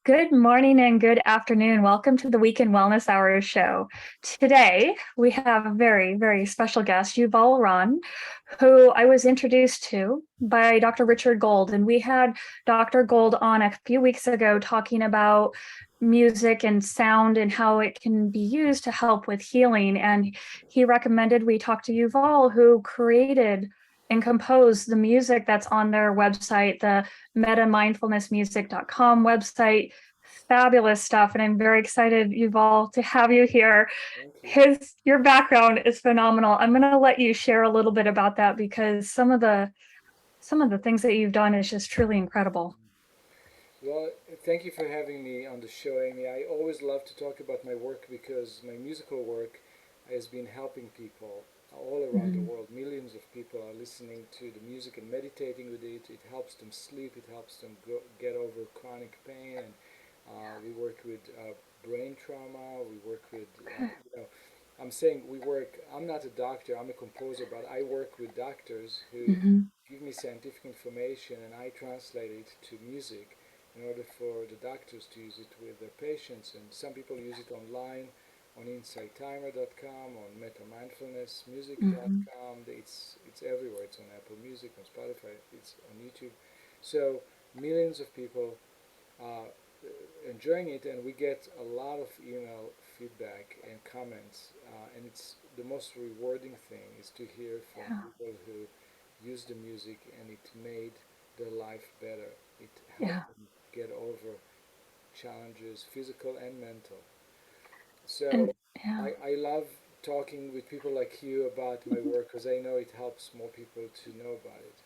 Good morning and good afternoon. Welcome to the Weekend Wellness Hours show. Today, we have a very, very special guest, Yuval Ron, who I was introduced to by Dr. Richard Gold. And we had Dr. Gold on a few weeks ago talking about music and sound and how it can be used to help with healing. And he recommended we talk to Yuval, who created and composed the music that's on their website, the metamindfulnessmusic.com website. Fabulous stuff. And I'm very excited, Yuval, to have you here. Thank you. Your background is phenomenal. I'm going to let you share a little bit about that because some of the things that you've done is just truly incredible. Well, thank you for having me on the show, Amy. I always love to talk about my work because my musical work has been helping people all around the Mhm. world. Millions of people are listening to the music and meditating with it. It helps them sleep. It helps them get over chronic pain. And we work with brain trauma. We work with, I'm saying we work, I'm not a doctor, I'm a composer, but I work with doctors who Mhm. give me scientific information and I translate it to music in order for the doctors to use it with their patients. And some people use it online on insighttimer.com, on Mhm. metamindfulnessmusic.com. It's everywhere. It's on Apple Music, on Spotify, it's on YouTube. So millions of people uh, enjoying it, and we get a lot of email feedback and comments. And it's the most rewarding thing is to hear from Yeah. people who use the music and it made their life better. It Yeah. helped them get over challenges, physical and mental. So And yeah. I love talking with people like you about my work because I know it helps more people to know about it.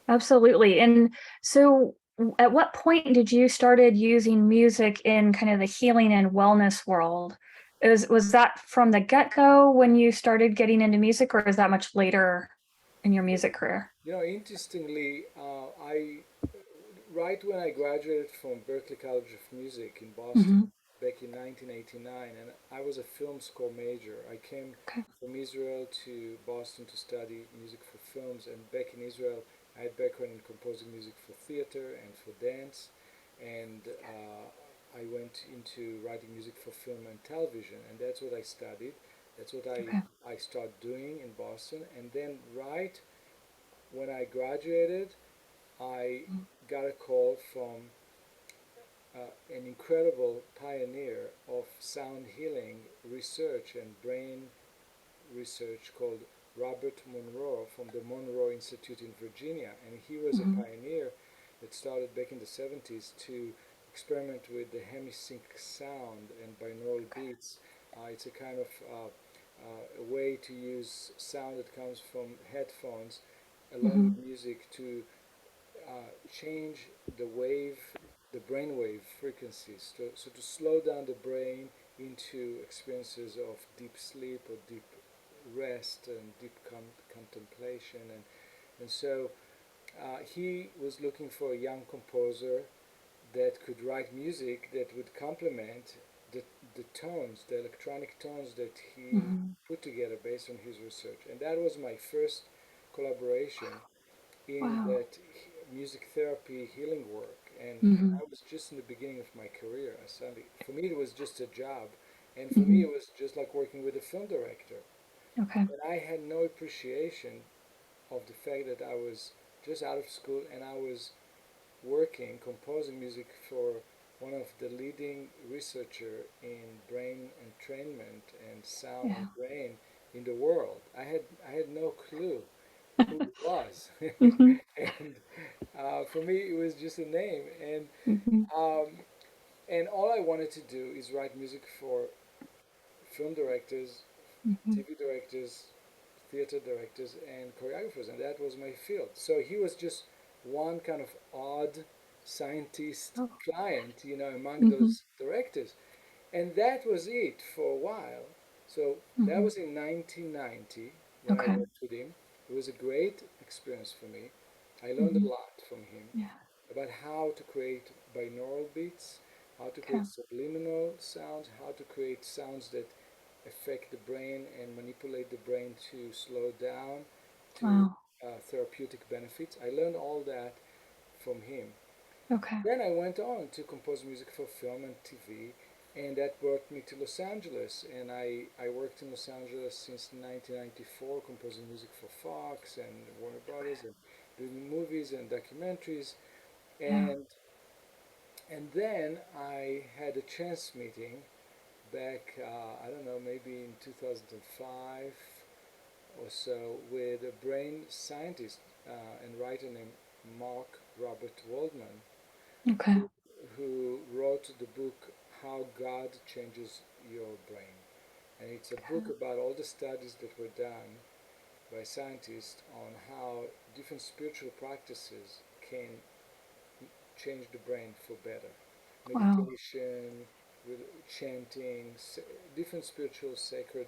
Absolutely. And so at what point did you started using music in kind of the healing and wellness world? Was that from the get-go when you started getting into music, or is that much later in your music career? Interestingly, I right when I graduated from Berklee College of Music in Boston Hmm. back in 1989, and I was a film score major. I came Okay. from Israel to Boston to study music for films, and back in Israel, I had background in composing music for theater and for dance, and I went into writing music for film and television, and that's what I studied. That's what Okay. I started doing in Boston, and then right when I graduated, I got a call from an incredible pioneer of sound healing research and brain research called Robert Monroe from the Monroe Institute in Virginia. And he was a Mm-hmm. pioneer that started back in the 70s to experiment with the hemisync sound and binaural beats. It's a kind of a way to use sound that comes from headphones along Hmm. with music to change the brainwave frequencies, so to slow down the brain into experiences of deep sleep or deep rest and deep contemplation. And so he was looking for a young composer that could write music that would complement the, the tones, the electronic tones that he Hmm. put together based on his research. And that was my first collaboration in Wow. that music therapy healing work, and Hmm. I was just in the beginning of my career. Suddenly, for me, it was just a job, and for me, Hmm. it was just like working with a film director. Okay. And I had no appreciation of the fact that I was just out of school and I was working, composing music for one of the leading researcher in brain entrainment and sound and Yeah. brain in the world. I had no clue who it was. Hmm. And for me, it was just a name. Hmm. Um, and all I wanted to do is write music for film directors, Hmm. TV directors, theater directors, and choreographers, and that was my field. So he was just one kind of odd scientist Oh. client, among Hmm. those directors. And that was it for a while. So that Hmm. was in 1990 when I Okay. worked with him. It was a great experience for me. I learned a Hmm. lot from him Yeah. about how to create binaural beats, how to Okay. create subliminal sounds, how to create sounds that affect the brain and manipulate the brain to slow down to Wow. therapeutic benefits. I learned all that from him. Okay. Then I went on to compose music for film and TV, and that brought me to Los Angeles. And I worked in Los Angeles since 1994, composing music for Fox and Warner Brothers, and doing movies and documentaries. Yeah. And then I had a chance meeting back, I don't know, maybe in 2005 or so, with a brain scientist and writer named Mark Robert Waldman, Okay. who wrote the book How God Changes Your Brain. And it's a book about all the studies that were done by scientists on how different spiritual practices can change the brain for better. Wow. Meditation, with chanting, different spiritual sacred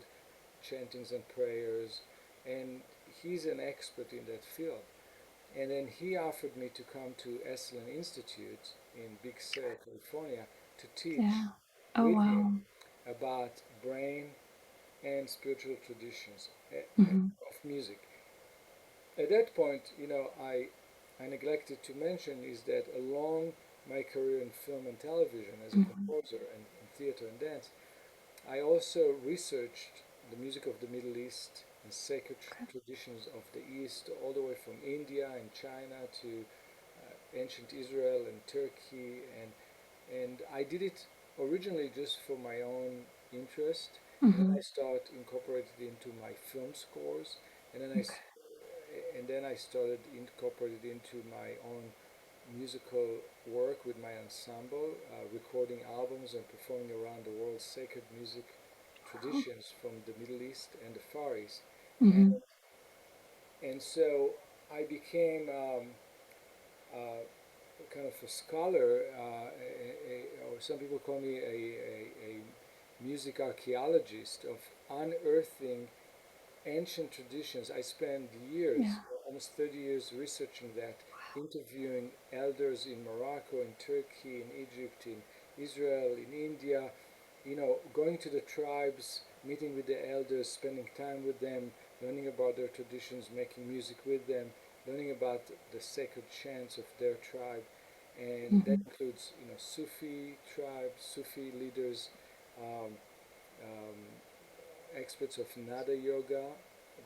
chantings and prayers. And he's an expert in that field. And then he offered me to come to Esalen Institute in Big Sur, California, to teach Yeah. Oh, with him wow. about brain and spiritual traditions Hmm. of music. At that point, I neglected to mention is that along my career in film and television as a Hmm. composer and theater and dance, I also researched the music of the Middle East and sacred Okay. traditions of the East, all the way from India and China to ancient Israel and Turkey, and I did it originally just for my own interest, and then Hmm. I started incorporated into my film scores, and then Okay. I started incorporated into my own musical work with my ensemble, recording albums and performing around the world sacred music traditions from the Middle East and the Far East. And, Hmm. and so I became uh, kind of a scholar, or some people call me a music archaeologist of unearthing ancient traditions. I spent years, Yeah. almost 30 years, researching that, interviewing elders in Morocco, in Turkey, in Egypt, in Israel, in India, going to the tribes, meeting with the elders, spending time with them, learning about their traditions, making music with them, learning about the sacred chants of their tribe. And that Hmm. includes, Sufi tribes, Sufi leaders, um, um, experts of Nada yoga,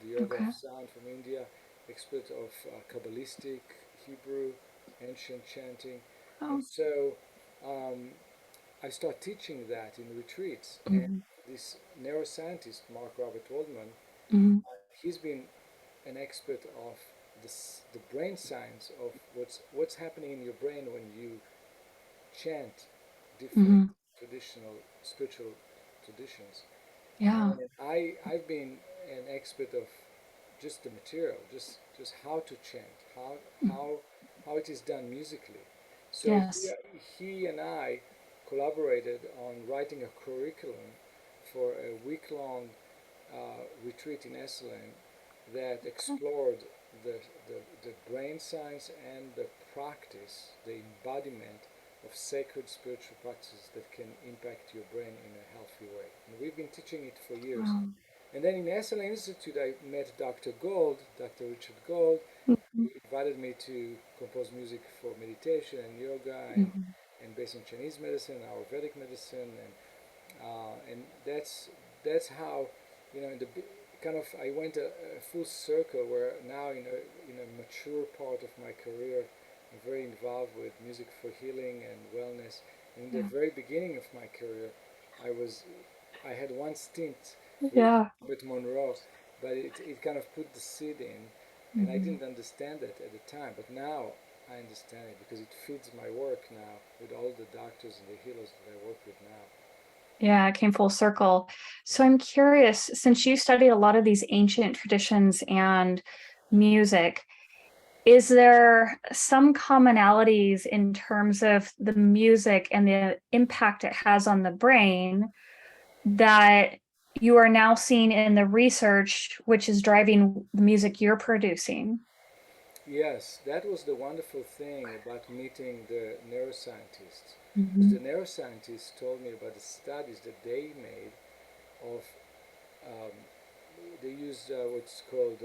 the yoga of Okay. sound from India, experts of Kabbalistic, Hebrew, ancient chanting. And Oh. so um, I start teaching that in retreats. And Hmm. this neuroscientist, Mark Robert Waldman, Hmm. he's been an expert of the brain science of what's happening in your brain when you chant different Hmm. traditional spiritual traditions. Yeah. And I've been an expert of just the material, just how to chant, Mhm. how how it is done musically. So Yes. he and I collaborated on writing a curriculum for a week-long retreat in Esalen that Okay. explored the, the brain science and the practice, the embodiment of sacred spiritual practices that can impact your brain in a healthy way. And we've been teaching it for years. Wow. And then in Esalen Institute, I met Dr. Gold, Dr. Richard Gold. Hmm. He invited me to compose music for meditation and yoga Hmm. and based on Chinese medicine, Ayurvedic medicine, and that's how in the kind of I went a full circle where now in a mature part of my career I'm very involved with music for healing and wellness. In the Yeah. very beginning of my career, I was I had one stint with Yeah. Robert Monroe, but it kind of put the seed in, and I Hmm. didn't understand it at the time, but now I understand it because it feeds my work now with all the doctors and the healers that I work with now. Yeah, it came full circle. So Yeah. I'm curious, since you studied a lot of these ancient traditions and music, is there some commonalities in terms of the music and the impact it has on the brain that you are now seeing in the research, which is driving the music you're producing? Yes, that was the wonderful thing about meeting the neuroscientists. Because Hmm. the neuroscientists told me about the studies that they made of, um, they used what's called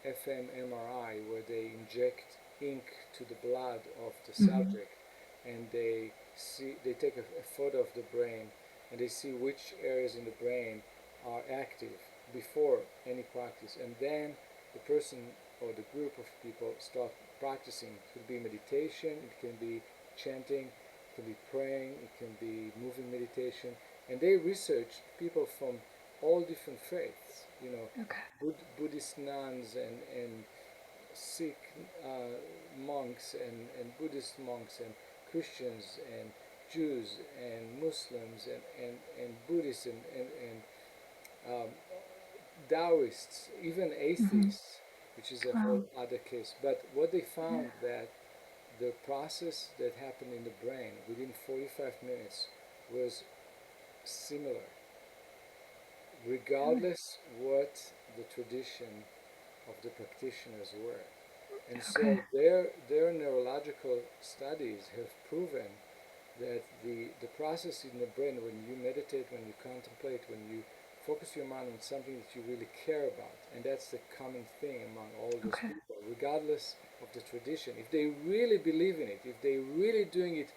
fMRI, where they inject ink to the blood of the Hmm. subject. and they take a photo of the brain, and they see which areas in the brain are active before any practice, and then the person or the group of people start practicing. It could be meditation, it can be chanting, it can be praying, it can be moving meditation, and they research people from all different faiths, Okay. Buddhist nuns and Sikh monks and Buddhist monks and Christians and Jews and Muslims and Buddhists and Taoists, even Hmm. atheists, which is a whole Wow. other case. But what they Yeah. found that the process that happened in the brain within 45 minutes was similar, Really? regardless what the tradition of the practitioners were. And Okay. so their neurological studies have proven that the process in the brain, when you meditate, when you contemplate, when you focus your mind on something that you really care about, and that's the common thing among all those Okay. people, regardless of the tradition, if they really believe in it, if they're really doing it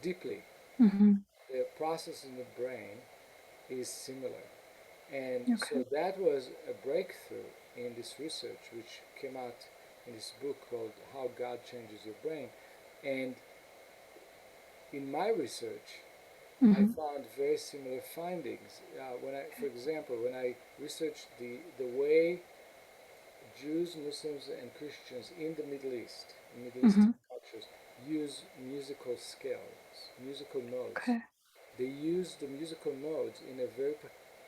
deeply, Hmm. the process in the brain is similar. And Okay. so that was a breakthrough in this research, which came out in this book called How God Changes Your Brain. And in my research, I Hmm. found very similar findings. For example, when I researched the way Jews, Muslims, and Christians in the Middle East, in Middle Eastern Hmm. cultures, use musical scales, musical notes. Okay. They use the musical notes in a very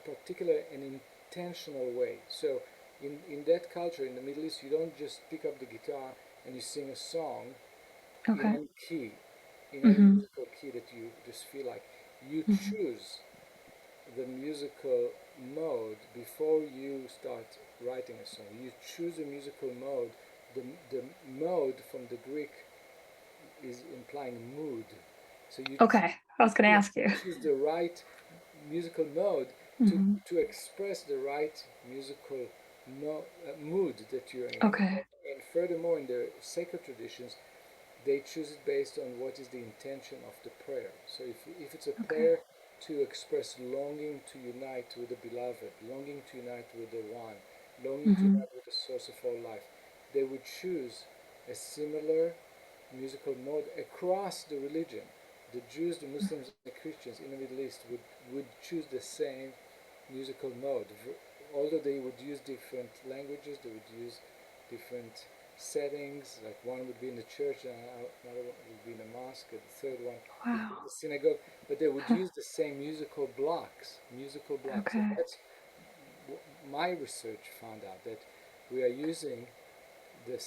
particular and intentional way. So, in that culture, in the Middle East, you don't just pick up the guitar and you sing a song in Okay. any key, in any Hmm. musical key that you just feel like. You Hmm. choose the musical mode before you start writing a song. You choose a musical mode. The mode from the Greek is implying mood. So Okay. I was going to ask you. you choose the right musical mode to, Hmm. to express the right musical mood that you're in. Okay. And furthermore, in the sacred traditions, they choose it based on what is the intention of the prayer. So if it's a Okay. prayer to express longing to unite with the beloved, longing to unite with the one, longing to Hmm. unite with the source of all life, they would choose a similar musical mode across the religion. The Jews, the Muslims, and the Christians in the Middle East would choose the same musical mode. Although they would use different languages, they would use different settings. Like one would be in the church, and another one would be in the mosque, and the third one would be in Wow. the synagogue. But they would use the same musical blocks, musical blocks. And Okay. that's my research found out that we are using the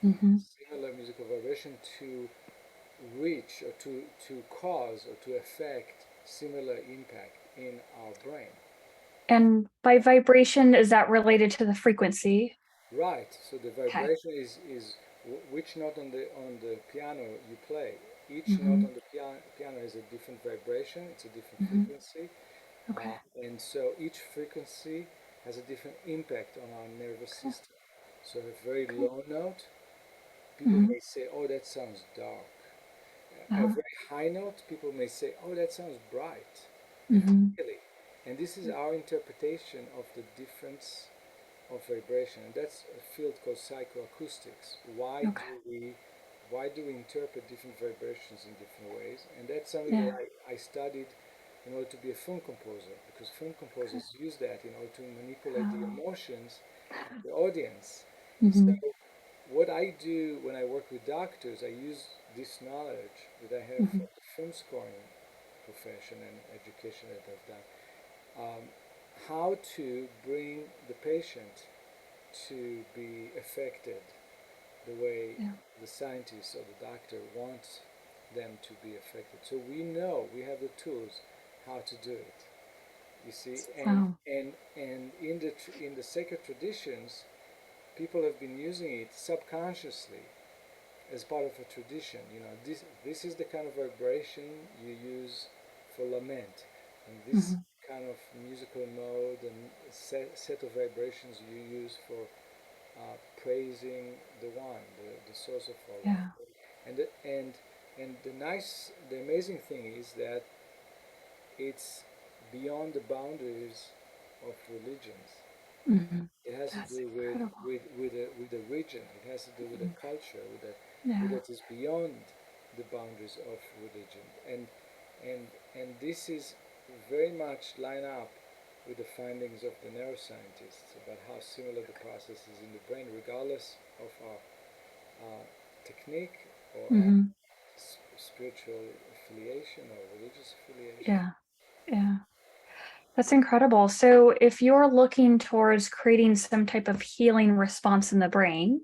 Hmm. similar musical vibration to reach or to cause or to affect similar impact in our brain. And by vibration, is that related to the frequency? Right. So the Okay. vibration is which note on the piano you play. Each note Hmm. on the piano is a different vibration. It's a different Hmm. frequency, Okay. and so each frequency has a different impact on our nervous Okay. system. So a very Okay. low note, people Hmm. may say, "Oh, that sounds dark." A Uh-huh. very high note, people may say, "Oh, that sounds bright." Hmm. Really, and this is our interpretation of the difference of vibration, and that's a field called psychoacoustics. Okay. Why do we interpret different vibrations in different ways? And that's something that Yeah. I studied in order to be a film composer, because film Okay. composers use that in order to manipulate the Oh. emotions of the audience. So Hmm. what I do when I work with doctors, I use this knowledge that I have Hmm. from the film scoring profession and education that I've done, how to bring the patient to be affected the way Yeah. the scientist or the doctor wants them to be affected. So we have the tools how to do it. You see, Wow. and in the sacred traditions, people have been using it subconsciously as part of a tradition. This is the kind of vibration you use for lament, and this Hmm. kind of musical mode and set of vibrations you use for praising the one, the source of our Yeah. life. And the, and the amazing thing is that it's beyond the boundaries of religions. Hmm. It has to That's do incredible. with a region. It has to do with a Mhm. culture, with Yeah. that is beyond the boundaries of religion. And and this is very much line up with the findings of the neuroscientists about how similar the process is in the brain, regardless of our technique or our Hmm. spiritual affiliation or religious affiliation. Yeah. Yeah. That's incredible. So, if you're looking towards creating some type of healing response in the brain,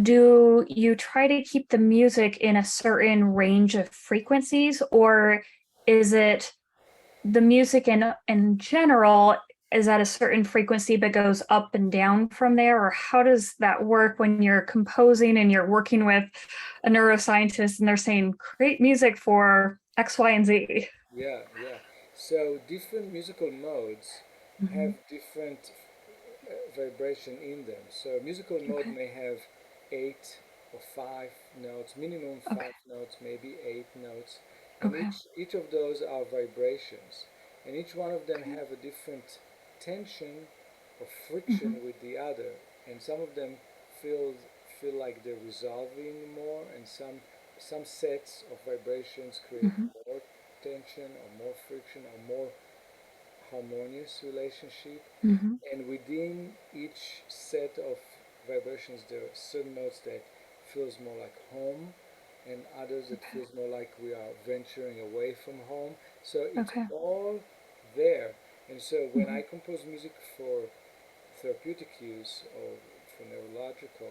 do you try to keep the music in a certain range of frequencies, or is it the music in general is at a certain frequency but goes up and down from there? Or how does that work when you're composing and you're working with a neuroscientist and they're saying create music for X, Y, and Z? Yeah, yeah. So different musical modes have Hmm. different vibration in them. So a musical mode Okay. may have eight or five notes, minimum Okay. five notes, maybe eight notes, and Okay. each of those are vibrations, and each one of them Okay. have a different tension or Hmm. friction with the other, and some of them feel feel like they're resolving more, and some sets of vibrations create Hmm. more tension or more friction or more harmonious relationship, Hmm. and within each set of vibrations there are certain notes that feels more like home and others that Okay. feels more like we are venturing away from home, so it's Okay. all there. And so when I Hmm. compose music for therapeutic use or for neurological,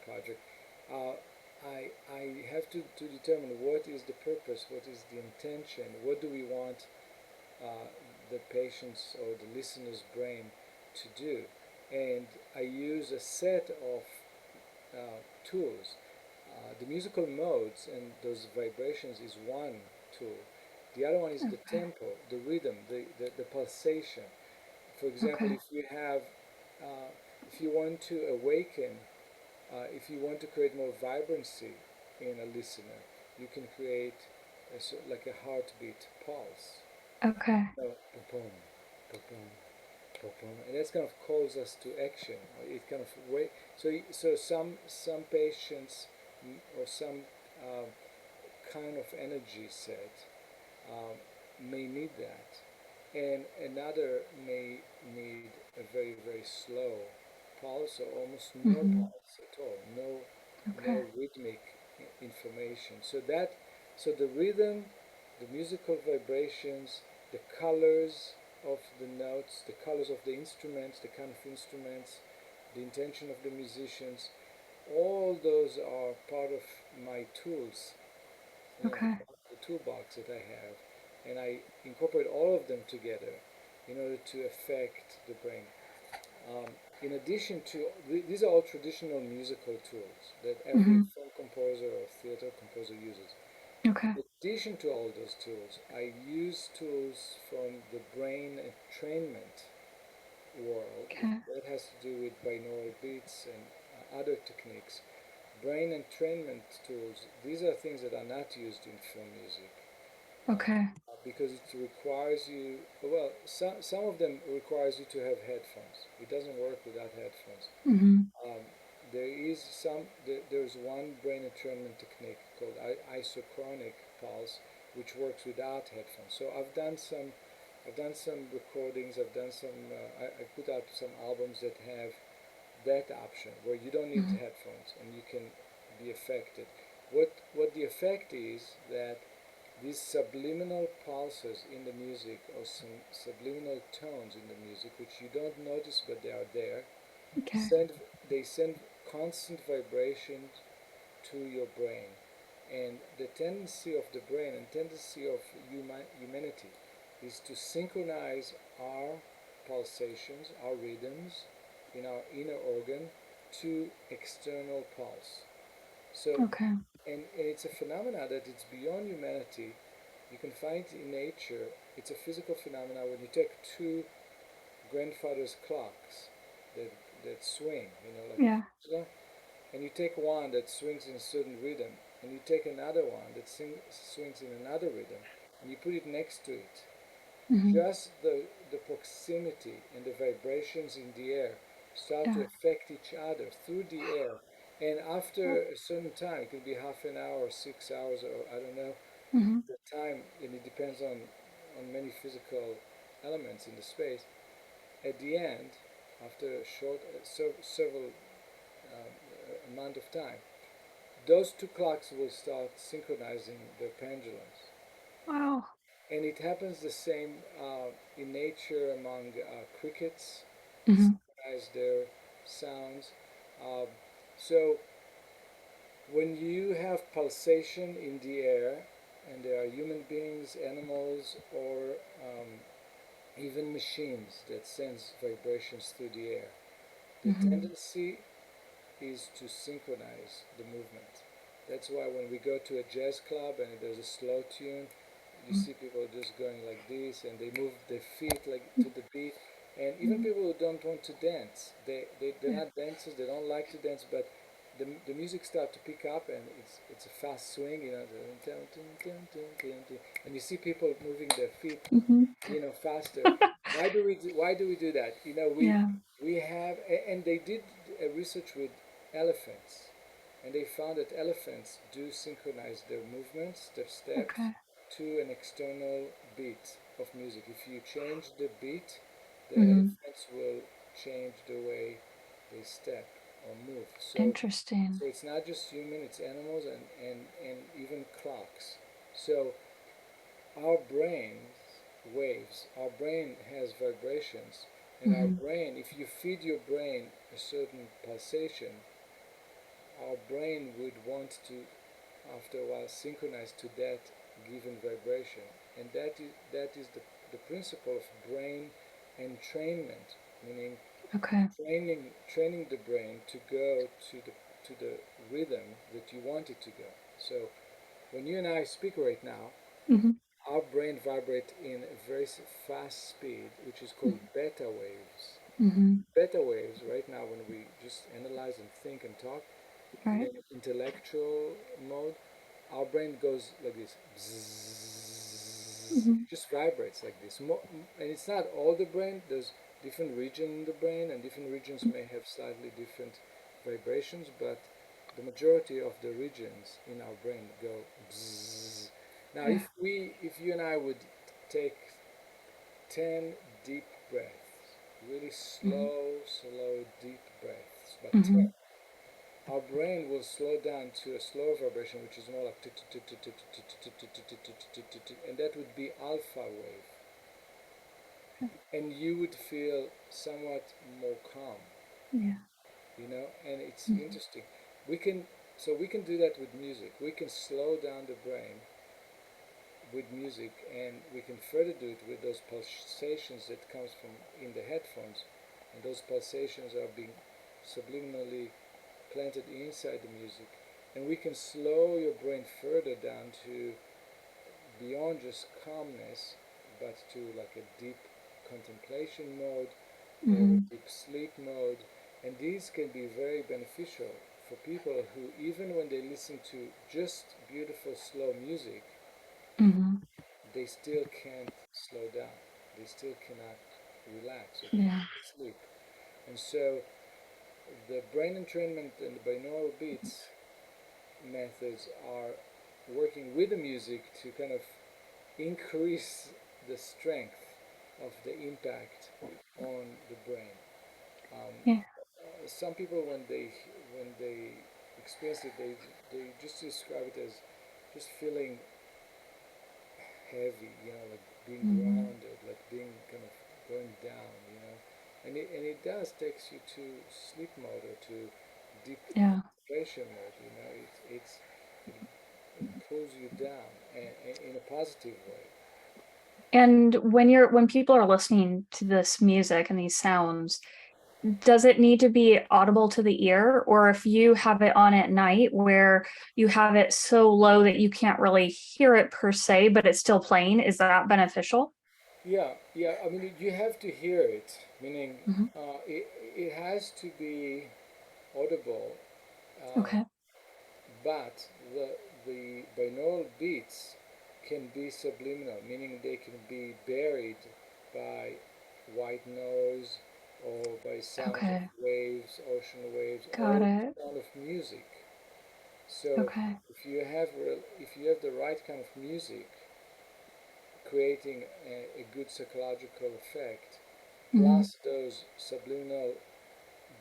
project, uh, I have to determine what is the purpose, what is the intention, what do we want uh, the patient's or the listener's brain to do. And I use a set of tools. The musical modes and those vibrations is one tool. The other one is the Okay. tempo, the rhythm, the pulsation. For example, Okay. if you want to awaken, if you want to create more vibrancy in a listener, you can create like a heartbeat pulse. Okay. So, boom, boom, boom, and that kind of calls us to action. It kind of wait. So some patients or some uh, kind of energy set um, may need that, and another may need a very slow pulse or almost no Hmm. pulse at all, no Okay. rhythmic information. So the rhythm, the musical vibrations, the colors of the notes, the colors of the instruments, the kind of instruments, the intention of the musicians, all those are part of my tools, Okay. the toolbox that I have, and I incorporate all of them together in order to affect the brain. Um, in addition to these are all traditional musical tools that every Hmm. film composer or theater composer uses. Okay. In addition to all those tools, I use tools from the brain entrainment world Okay. that has to do with binaural beats and other techniques. Brain entrainment tools, these are things that are not used in film music Okay. because it requires you, well, some of them requires you to have headphones. It doesn't work without headphones. Hmm. Um, there's one brain entrainment technique called isochronic pulse, which works without headphones. So I've done some recordings. I put out some albums that have that option where you don't need Hmm. headphones and you can be affected. What the effect is that these subliminal pulses in the music or some subliminal tones in the music which you don't notice but they are there Okay. send they send constant vibrations to your brain, and the tendency of the brain and tendency of humanity is to synchronize our pulsations, our rhythms in our inner organ to external pulse. So, Okay. and it's a phenomena that it's beyond humanity. You can find it in nature. It's a physical phenomena when you take two grandfather's clocks that that swing, like Yeah. and you take one that swings in a certain rhythm, and you take another one that swings in another rhythm, and you put it next to it. Hmm. Just the proximity and the vibrations in the air start to Yeah. affect each other through the air. And after a certain time, it could be half an hour, 6 hours, or I don't know Hmm. the time, and it depends on many physical elements in the space. At the end, after a short, several amount of time, those two clocks will start synchronizing their pendulums. Wow. And it happens the same in nature among crickets. They Hmm. synchronize their sounds. Um, so when you have pulsation in the air, and there are human beings, animals, or even machines that sense vibrations through the air, the Hmm. tendency is to synchronize the movement. That's why when we go to a jazz club and there's a slow tune, you see people just going like this and they move their feet like to the beat. And even Hmm. people who don't want to dance, they're Yeah. not dancers, they don't like to dance, but the music starts to pick up and it's a fast swing, and you see people moving their feet Hmm. faster. Why do we do that? Yeah. We have, and they did a research with elephants, and they found that elephants do synchronize their movements, their steps, Okay. to an external beat of music. If you change the beat, the Hmm. elephants will change the way they step or move. So Interesting. it's not just human, it's animals and even clocks. So our brains waves, our brain has vibrations, and our Hmm. brain, if you feed your brain a certain pulsation, our brain would want to, after a while, synchronize to that given vibration. And that is the principle of brain entrainment, meaning Okay. training the brain to go to the rhythm that you want it to go. So when you and I speak right now, Hmm. our brain vibrates in a very fast speed, which is called beta waves. Hmm. Beta waves, right now, when we just analyze and think and talk in Right. an intellectual mode, our brain goes like this. Bzzz, Hmm. it just vibrates like this. And it's not all the brain. There's different regions in the brain, and different regions may have slightly different vibrations, but the majority of the regions in our brain go bzzz. Now, Yeah. if you and I would take 10 deep breaths, really Hmm. slow, deep breaths, but 10, Hmm. our brain will slow down to a slower vibration, which is more like, and that would be alpha wave, and you would feel somewhat more calm, Yeah. and it's Hmm. interesting. We can, so we can do that with music. We can slow down the brain with music, and we can further do it with those pulsations that comes from in the headphones, and those pulsations are being subliminally planted inside the music, and we can slow your brain further down to beyond just calmness, but to like a deep contemplation mode or a Hmm. deep sleep mode. And these can be very beneficial for people who, even when they listen to just beautiful slow music, Hmm. they still can't slow down. They still cannot relax or they Yeah. can't sleep. And so the brain entrainment and the binaural beats methods are working with the music to kind of increase the strength of the impact on the brain. Um, Yeah. some people, when they experience it, they just describe it as just feeling heavy, like being Hmm. grounded, like being kind of going down, and it does takes you to sleep mode or to deep Yeah. concentration mode. It, it pulls you down and in a positive way. And when people are listening to this music and these sounds, does it need to be audible to the ear? Or if you have it on at night where you have it so low that you can't really hear it per se, but it's still playing, is that beneficial? Yeah, yeah. I mean, you have to hear it. meaning Hmm. it has to be audible, uh, Okay. but the binaural beats can be subliminal, meaning they can be buried by white noise or by sounds of Okay. waves, ocean waves, Got or it. sound of music. So Okay. if you have the right kind of music, creating a good psychological effect, Hmm. plus those subliminal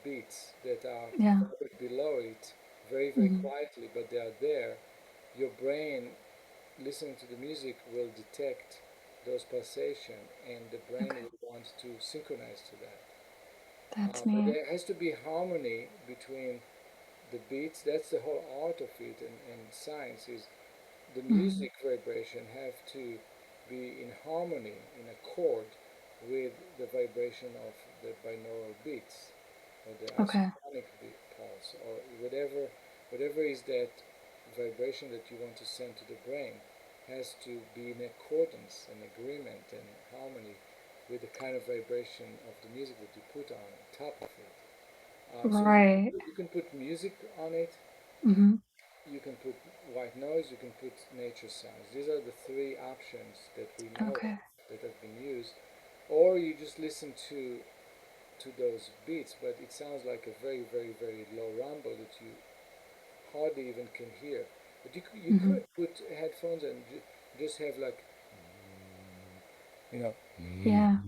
beats that are Yeah. covered below it very, very Hmm. quietly, but they are there, your brain, listening to the music, will detect those pulsations and the brain Okay. will want to synchronize to that. That's But neat. there has to be harmony between the beats. That's the whole art of it, and science is the Hmm. music vibration have to be in harmony, in accord with the vibration of the binaural beats or the Okay. isochronic beat pulse or whatever is that vibration that you want to send to the brain has to be in accordance and agreement and harmony with the kind of vibration of the music that you put on top of it. So Right. you can put music on it, Hmm. you can put white noise, you can put nature sounds. These are the three options that we know of Okay. that have been used. Or you just listen to those beats, but it sounds like a very, very, very low rumble that you hardly even can hear. But you Hmm. could put headphones and just have like, you know, Yeah.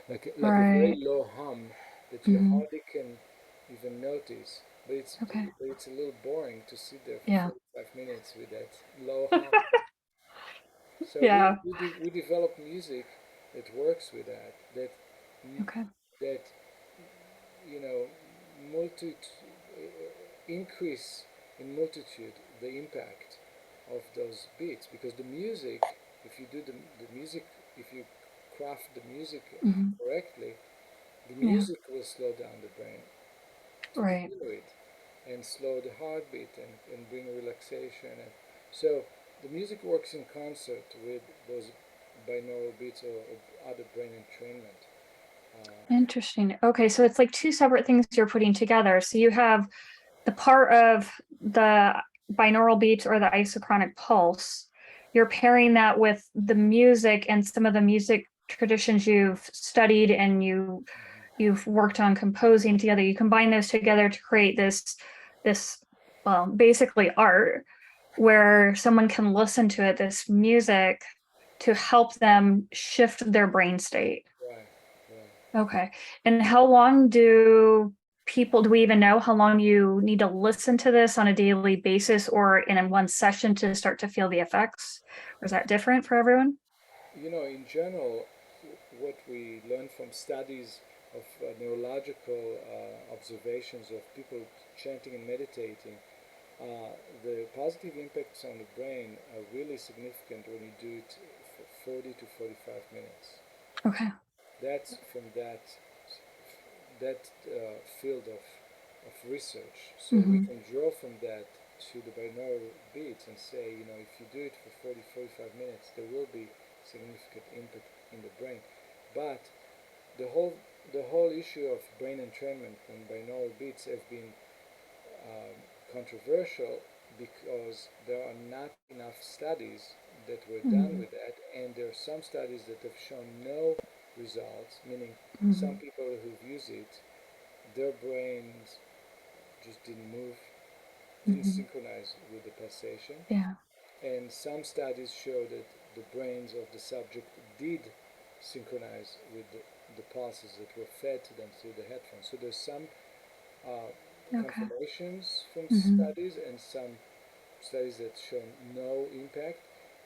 like a very Right. low hum that you Hmm. hardly can even notice. Okay. But it's a little boring to sit there Yeah. for 45 minutes with that low hum. So Yeah. we develop music that works with that, Okay. that you know multi increase in multitude the impact of those beats, because the music, if you do the music, if you craft the music Hmm. correctly, the Yeah. music will slow down the brain to Right. begin with and slow the heartbeat and bring relaxation. And so the music works in concert with those binaural beats or other brain entrainment. Interesting. Okay, so it's like two separate things you're putting together. So you have the part of the binaural beats or the isochronic pulse. You're pairing that with the music and some of the music traditions you've studied and you've worked on composing together. You combine those together to create this well, basically art where someone can listen to it, this music to help them shift their brain state. Right, right. Okay. And how long do we even know how long you need to listen to this on a daily basis or in one session to start to feel the effects? Or is that different for everyone? In general, what we learn from studies of neurological observations of people chanting and meditating, the positive impacts on the brain are really significant when you do it for 40 to 45 minutes. Okay. That's from that field of research. So we Hmm. can draw from that to the binaural beats and say, if you do it for 40, 45 minutes, there will be significant impact in the brain. But the whole the whole issue of brain entrainment and binaural beats have been um, controversial because there are not enough studies that were done Hmm. with that, and there are some studies that have shown no results, meaning some Hmm. people who've used it, their brains just didn't move, didn't Hmm. synchronize with the pulsation, Yeah. and some studies show that the brains of the subject did synchronize with the pulses that were fed to them through the headphones. So there's some uh, Okay. confirmations from Hmm. studies and some studies that show no impact.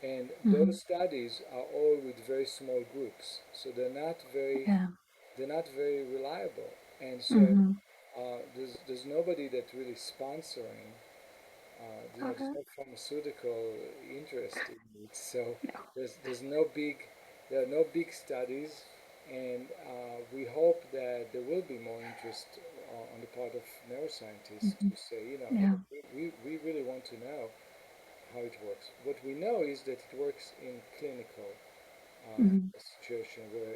And Hmm. those studies are all with very small groups, so Yeah. they're not very reliable. And so Hmm. there's nobody that really sponsoring. There's Okay. no pharmaceutical interest in it. So No. there's no big there are no big studies, and we hope that there will be more interest on the part of neuroscientists Hmm. to say, hey, Yeah. we really want to know how it works. What we know is that it works in clinical Hmm. a situation where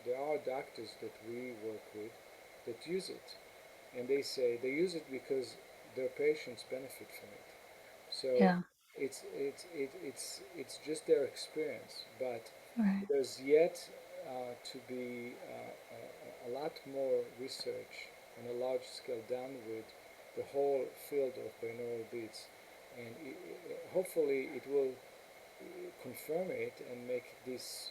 there are doctors that we work with that use it, and they say they use it because their patients benefit from it. So Yeah. it's just their experience, but Right. there's yet to be a lot more research on a large scale done with the whole field of binaural beats, and hopefully it will confirm it and make this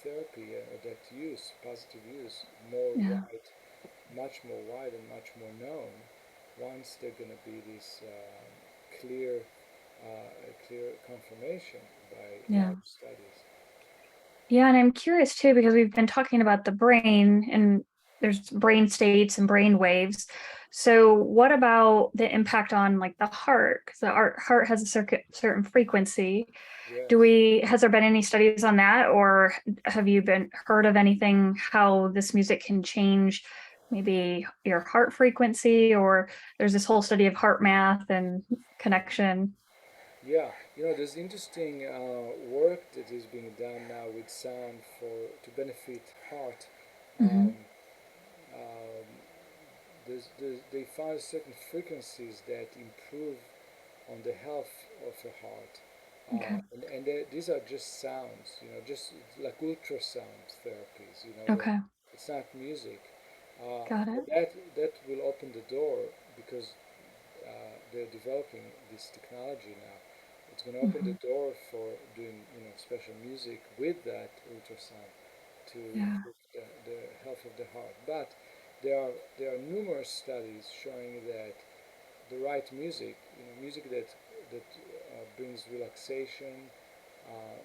therapy or that use, positive use, more Yeah. wide, much more wide and much more known. Once there's going to be this clear, clear confirmation by Yeah. large studies. Yeah, and I'm curious too, because we've been talking about the brain and there's brain states and brain waves. So what about the impact on like the heart? Because the heart has a certain frequency. Yes. Has there been any studies on that, or have you been heard of anything how this music can change maybe your heart frequency, or there's this whole study of heart math and connection? Yeah, there's interesting work that is being done now with sound to benefit heart. Um, Hmm. um, they found certain frequencies that improve on the health of the heart. Okay. And these are just sounds, just like ultrasound therapies, Okay. it's not music. Got it. But that will open the door because they're developing this technology now. It's going to open the Hmm. door for doing, special music with that ultrasound to Yeah. improve the health of the heart. But there are numerous studies showing that the right music, music that brings relaxation, uh,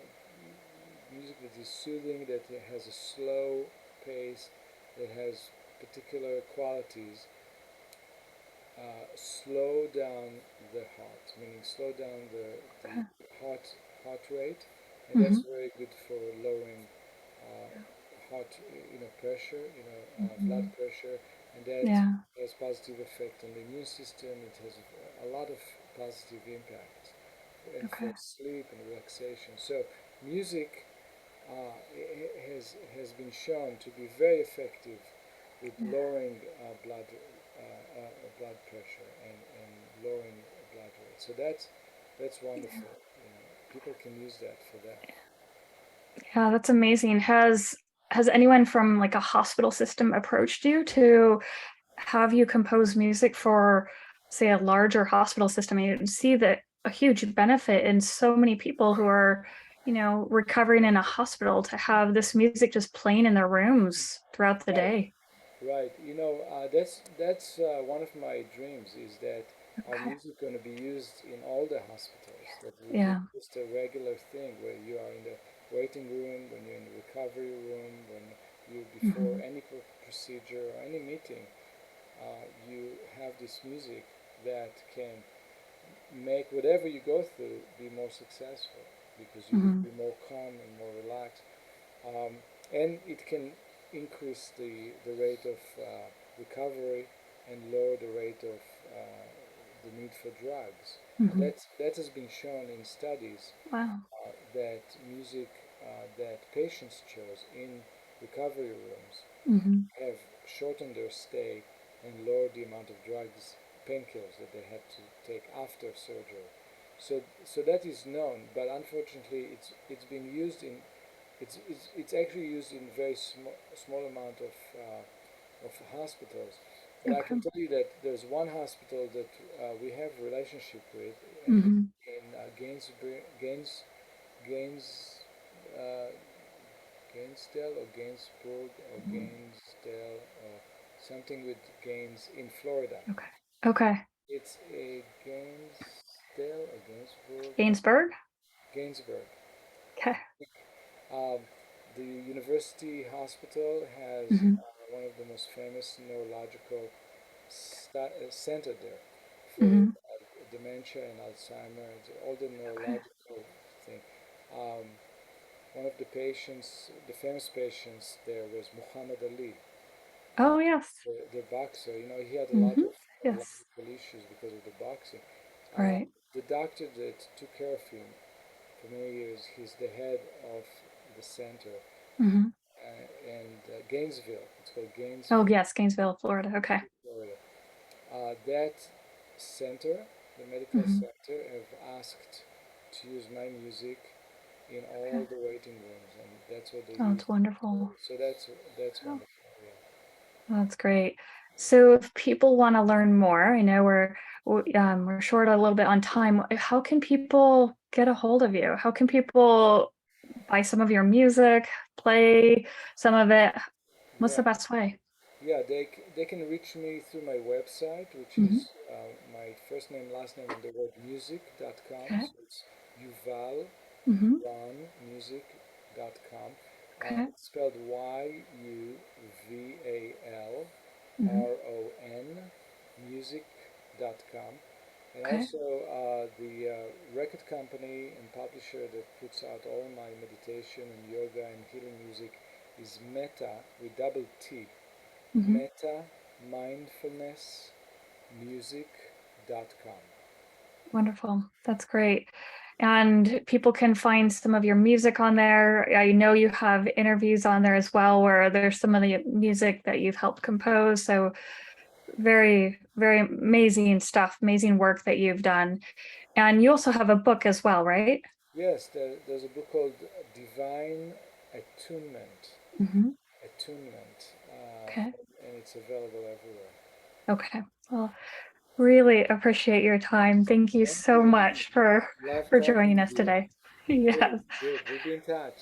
music that is soothing, that has a slow pace, that has particular qualities, slow down the heart, meaning slow down the Okay. heart rate, and that's Hmm. very good for lowering heart pressure, blood Hmm. pressure, and that Yeah. has positive effect on the immune system. It has a lot of positive impact and for Okay. sleep and relaxation. So music has been shown to be very effective with Yeah. lowering blood pressure and lowering blood rate. So that's Yeah. wonderful. People can use that for that. Yeah, that's amazing. Has anyone from like a hospital system approached you to have you compose music for, say, a larger hospital system? And you see that a huge benefit in so many people who are, recovering in a hospital to have this music just playing in their rooms throughout the Right. day. Right. That's one of my dreams is that our Okay. music going to be used in all the hospitals. That would be Yeah. just a regular thing where you are in the waiting room, when you're in the recovery room, when you before Hmm. any procedure or any meeting, you have this music that can make whatever you go through be more successful because you will Hmm. be more calm and more relaxed, um, and it can increase the rate of recovery and lower the rate of the need for drugs. And Hmm. that has been shown in studies Wow. that music that patients chose in recovery rooms Hmm. have shortened their stay and lowered the amount of drugs, painkillers that they had to take after surgery. So that is known, but unfortunately, it's being used in it's actually used in very small amount of hospitals. But I Okay. can tell you that there's one hospital that we have a relationship with Hmm. in Gaines, uh, Gainesdale or Gainsburg or Gainesdale or something with Gaines in Florida. Okay. Okay. It's a Gainesdale or Gainsburg, Gainsburg. Gainsburg. Okay. Um, the university hospital has Hmm. one of the most famous neurological center there for Hmm. dementia and Alzheimer's, all the Okay. neurological thing. Um, one of the patients, the famous patients there was Muhammad Ali, Oh, yes. the boxer. He had a lot Hmm. of Yes. neurological issues because of the boxing. Right. The doctor that took care of him for many years, he's the head of the center, Hmm. and Gainesville. It's called Oh, Gainesville, yes, Gainesville, Florida. Okay. Florida. That center, the medical Hmm. center, have asked to use my music in Okay. all the waiting rooms, and that's what they Oh, use. it's wonderful. So that's Oh, wonderful. that's great. So if people want to learn more, I know we're short a little bit on time. How can people get a hold of you? How can people buy some of your music, play some of it? Yeah, What's the yeah, best way? yeah. They can reach me through my website, which Hmm. is my first name, last name, and the word music.com. Okay. So it's Yuval Hmm. Ron music.com. Okay. It's spelled Hmm. YUVALRON music.com. And Okay. also the record company and publisher that puts out all my meditation and yoga and healing music is Meta with double T. Hmm. Meta mindfulness music.com. Wonderful. That's great. And people can find some of your music on there. I know you have interviews on there as well, where there's some of the music that you've helped compose. So very, very amazing stuff, amazing work that you've done. And you also have a book as well, right? Yes, there's a book called Divine Attunement. Hmm. Attunement, Okay. and it's available everywhere. Okay. Well, really appreciate your time. Thank you Thank you, so Amy. much for Love talking joining us to you. today. Good, Yes. good. We'll be in touch.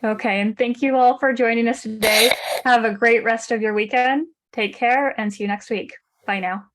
Okay. And thank you all for joining us today. Have a great rest of your weekend. Take care and see you next week. Bye now.